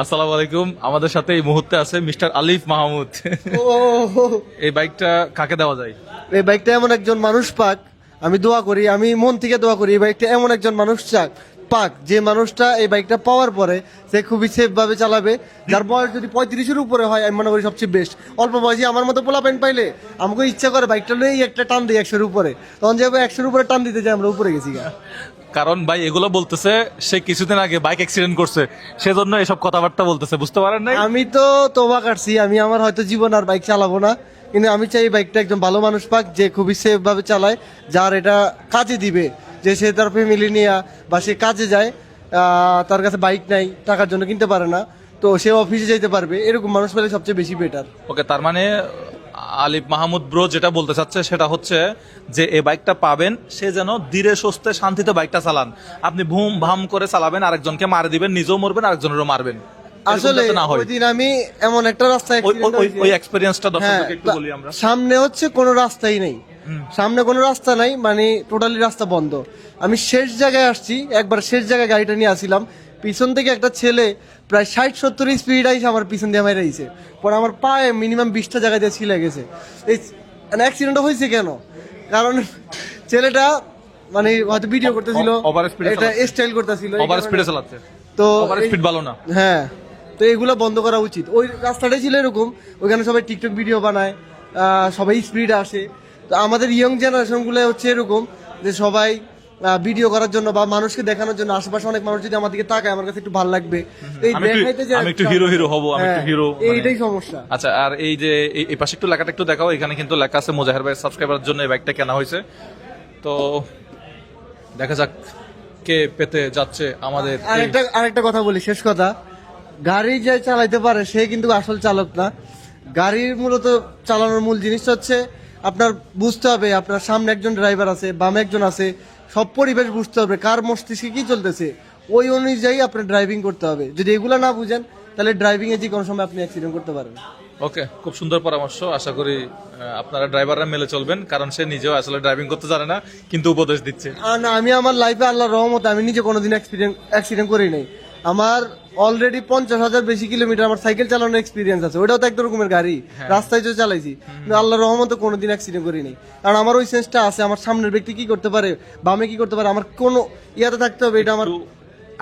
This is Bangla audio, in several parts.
আসসালামু আলাইকুম। আমাদের সাথে এই মুহূর্তে আছে মিস্টার আলিফ মাহমুদ। ও এই বাইকটা কাকে দেওয়া যায়? এই বাইকটা এমন একজন মানুষ পাক, আমি দোয়া করি, আমি মন থেকে দোয়া করি এই বাইকটা এমন একজন মানুষ পাক যে মানুষটা এই বাইকটা পাওয়ার পরে সে খুবই সেফ ভাবে চালাবে। যার বয়স যদি 35-এর উপরে হয় আমি মনে করি সবচেয়ে বেস্ট। অল্প বয়সী আমার মতো পোলা প্যান্ট পাইলে আমাকে ইচ্ছা করে বাইকটা লই একটা টান দিই 100-এর উপরে, তখন যাবে 100-এর উপরে টান দিতে যাই আমরা উপরে গেছি গা। কারণ ভাই এগুলো বলতেছে সে কিছুদিন আগে বাইক অ্যাক্সিডেন্ট করছে, সেজন্য এসব কথাবার্তা বলতেছে, বুঝতে পারেন নাই? আমি তো তোবা কাটছি, আমি আমার হয়তো জীবন আর বাইক চালাবো না, কিন্তু আমি চাই এই বাইকটা একজন ভালো মানুষ পাক যে খুবই সেফ ভাবে চালায়, যার এটা কাজে দিবে, যে সে তার ফ্যামিলি নিয়ে বা সে কাজে যায়, তার কাছে বাইক নাই, টাকার জন্য কিনতে পারে না, তো সে অফিসে যেতে পারবে, এরকম মানুষ পেলে সবচেয়ে বেশি বেটার। ওকে, তার মানে আলিফ মাহমুদ ব্রো যেটা বলতে চাচ্ছে সেটা হচ্ছে যে এই বাইকটা পাবেন সে যেন ধীরে সুস্থে শান্তিতে বাইকটা চালান। আপনি ভুম ভাম করে চালাবেন, আরেকজনকে মারে দিবেন, নিজেও মরবেন, আরেকজনেরও মারবেন। এরকম আসলে যাতে না হয়। ওই দিন আমি এমন একটা রাস্তায় ওই এক্সপেরিয়েন্সটা হ্যাঁ, দর্শকদেরকে একটু বলি আমরা। সামনে হচ্ছে কোনো রাস্তাই নেই, সামনে কোনো রাস্তা নাই, মানে টোটালি রাস্তা বন্ধ। আমি শেষ জায়গায় আসছি, একবার শেষ জায়গায় গাড়িটা নিয়ে আসছিলাম, পিছন থেকে একটা ছেলে প্রায় 60-70 স্পিড আইসে আমার পিছন দিয়ে মাইরাইছে, পরে আমার পায়ে মিনিমাম 20টা জায়গায় দিয়ে ছিলে গেছে। এই অ্যাক্সিডেন্টটা হয়েছে কেন? কারণ ছেলেটা মানে হয়তো ভিডিও করতেছিল, ওভার স্পিডে এটা স্টাইল করতেছিল, ওভার স্পিডে চালাচ্ছে, তো ওভার স্পিড ভালো না। হ্যাঁ, তো এগুলো বন্ধ করা উচিত। ওই রাস্তাটাই ছিল এরকম, ওইখানে সবাই টিকটক ভিডিও বানায়, সবাই স্পিড আসে। তো আমাদের ইয়ং জেনারেশনগুলো হচ্ছে এরকম যে সবাই ভিডিও করার জন্য বা মানুষকে দেখানোর জন্য, আশেপাশে অনেক মানুষ যদি আমার দিকে তাকায় আমার কাছে একটু ভালো লাগবে, এই দেখাইতে যে আমি একটু হিরো হব, আমি একটু হিরো, এইটাই সমস্যা। আচ্ছা, আর এই যে এই পাশে একটু লেখাটা একটু দেখাও। এখানে কিন্তু লেখা আছে মোজাহের ভাই সাবস্ক্রাইবারের জন্য এই বাইকটা কেনা হয়েছে। তো দেখা যাক কে পেতে যাচ্ছে আমাদের। আরেকটা কথা বলি, শেষ কথা, গাড়ি যে চালাইতে পারে সে কিন্তু আসল চালক না। গাড়ির মূলত চালানোর মূল জিনিসটা হচ্ছে আপনার বুঝতে হবে আপনার সামনে একজন ড্রাইভার আছে, বামে একজন আছে, সব পরিবেশ বুঝতে হবে, কার মস্তিষ্কে কি চলতেছে, ওই অনুযায়ী আপনার ড্রাইভিং করতে হবে। যদি এগুলা না বুঝেন তাহলে ড্রাইভিং এ যে কোনো সময় আপনি অ্যাক্সিডেন্ট করতে পারেন। ওকে, খুব সুন্দর পরামর্শ। আশা করি আপনারা ড্রাইভাররা মেলে চলবেন, কারণ সে নিজেও আসলে ড্রাইভিং করতে জানে না, কিন্তু উপদেশ দিচ্ছে। না, আমি আমার লাইফে আল্লাহর রহমতে আমি নিজে কোনোদিন অ্যাক্সিডেন্ট করি নাই। আমার অলরেডি 50,000 বেশি কিলোমিটার আমার সাইকেল চালানোর এক্সপিরিয়েন্স আছে, ওটাও তো একটা রকমের গাড়ি, রাস্তায় তো চালাইছি, কিন্তু আল্লাহর রহমতে কোনোদিন অ্যাক্সিডেন্ট করি নাই। কারণ আমার ওই সেন্সটা আছে, আমার সামনের ব্যক্তি কি করতে পারে, বামে কি করতে পারে, আমার কোনো ইয়াতে থাকতে হবে, এটা আমার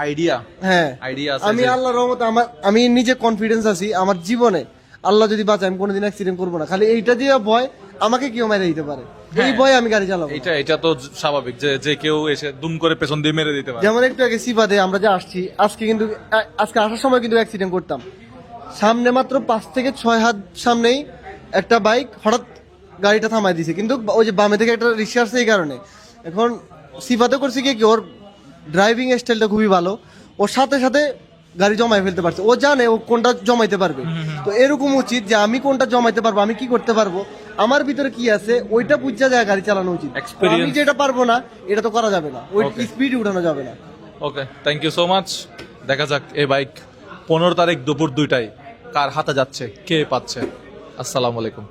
আইডিয়া। হ্যাঁ, আইডিয়া আছে। আমি আল্লাহর রহমতে আমি নিজে কনফিডেন্স আছি আমার জীবনে, আল্লাহ যদি বাঁচায় আমি কোনোদিন অ্যাক্সিডেন্ট করবো না। খালি এইটা দিয়ে ভয় আমাকে কেউ মেরে দিতে পারে, এই ভয় আমি গাড়ি চালাবো। এটা তো স্বাভাবিক যে যে কেউ এসে দুম করে পেছন দিয়ে মেরে দিতে পারে। যেমন একটু আগে সিফাতে আমরা যে আসছি, আজকে আসার সময় কিন্তু অ্যাক্সিডেন্ট করতাম, সামনে মাত্র 5 থেকে 6 হাত সামনেই একটা বাইক হঠাৎ গাড়িটা থামাই দিছে, কিন্তু ওই যে বামে থেকে একটা রিক্সা আসছে, এই কারণে এখন সিফাতে করছি কি ওর ড্রাইভিং স্টাইলটা খুবই ভালো, ওর সাথে সাথে গাড়ি জমাই ফেলতে পারছে, ও জানে ও কোনটা জমাইতে পারবে। তো এরকম উচিত যে আমি কোনটা জমাইতে পারবো, আমি কি করতে পারবো, আমার ভিতরে কি আছে ওইটা বুঝা যায় গাড়ি চালানো উচিত। আমি যেটা পারবো না এটা তো করা যাবে না, ওই স্পিড উঠানো যাবে না। ওকে, থ্যাংক ইউ সো মাচ। দেখা যাক এই বাইক 15 তারিখ দুপুর 2টায় কার হাতে যাচ্ছে, কে পাচ্ছে। আসসালামু আলাইকুম।